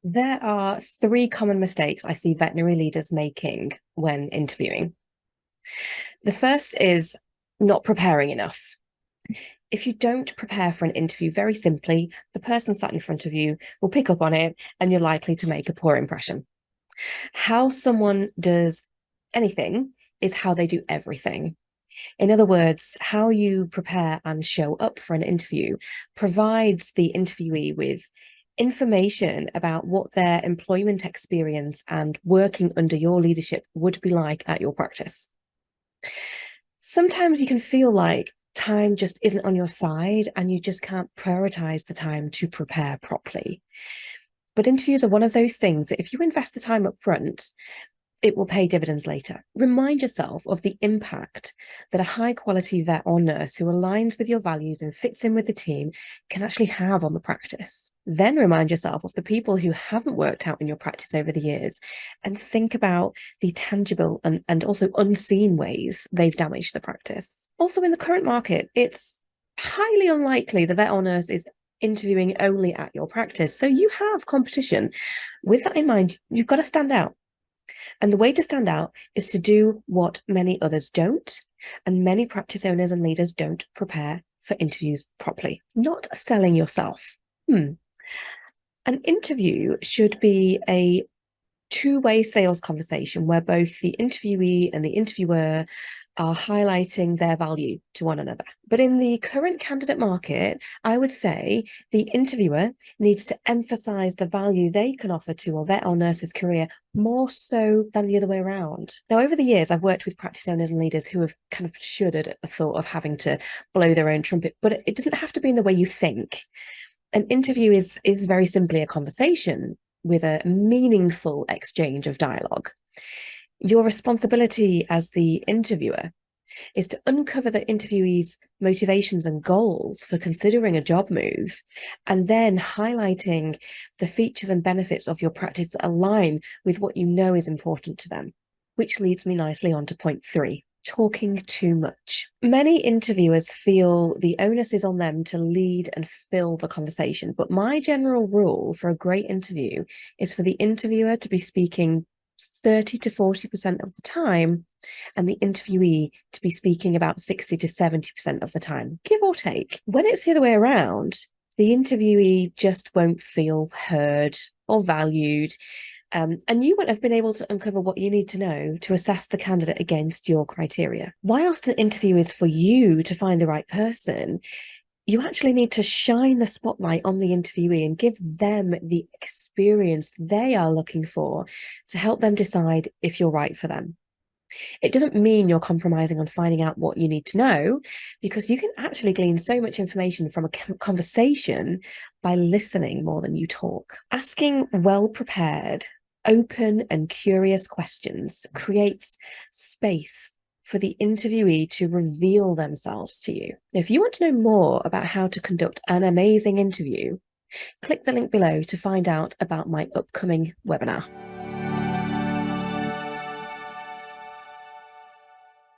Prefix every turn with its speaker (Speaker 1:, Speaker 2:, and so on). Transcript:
Speaker 1: There are three common mistakes I see veterinary leaders making when interviewing. The first is not preparing enough. If you don't prepare for an interview, very simply, the person sat in front of you will pick up on it and you're likely to make a poor impression. How someone does anything is how they do everything. In other words, how you prepare and show up for an interview provides the interviewee with information about what their employment experience and working under your leadership would be like at your practice. Sometimes you can feel like time just isn't on your side and you just can't prioritize the time to prepare properly. But interviews are one of those things that if you invest the time up front, it will pay dividends later. Remind yourself of the impact that a high quality vet or nurse who aligns with your values and fits in with the team can actually have on the practice. Then remind yourself of the people who haven't worked out in your practice over the years and think about the tangible and also unseen ways they've damaged the practice. Also, in the current market, it's highly unlikely the vet or nurse is interviewing only at your practice. So you have competition. With that in mind, you've got to stand out. And the way to stand out is to do what many others don't, and many practice owners and leaders don't prepare for interviews properly. Not selling yourself. An interview should be a two-way sales conversation where both the interviewee and the interviewer are highlighting their value to one another. But in the current candidate market, I would say the interviewer needs to emphasize the value they can offer to a vet or nurse's career more so than the other way around. Now, over the years, I've worked with practice owners and leaders who have kind of shuddered at the thought of having to blow their own trumpet, but it doesn't have to be in the way you think. An interview is very simply a conversation with a meaningful exchange of dialogue. Your responsibility as the interviewer is to uncover the interviewee's motivations and goals for considering a job move, and then highlighting the features and benefits of your practice that align with what you know is important to them. Which leads me nicely on to point 3. Talking too much. Many interviewers feel the onus is on them to lead and fill the conversation, but my general rule for a great interview is for the interviewer to be speaking 30 to 40% of the time and the interviewee to be speaking about 60 to 70% of the time, give or take. When it's the other way around, the interviewee just won't feel heard or valued. And you won't have been able to uncover what you need to know to assess the candidate against your criteria. Whilst an interview is for you to find the right person, you actually need to shine the spotlight on the interviewee and give them the experience they are looking for to help them decide if you're right for them. It doesn't mean you're compromising on finding out what you need to know, because you can actually glean so much information from a conversation by listening more than you talk. Asking well-prepared, open and curious questions creates space for the interviewee to reveal themselves to you. Now, if you want to know more about how to conduct an amazing interview, click the link below to find out about my upcoming webinar.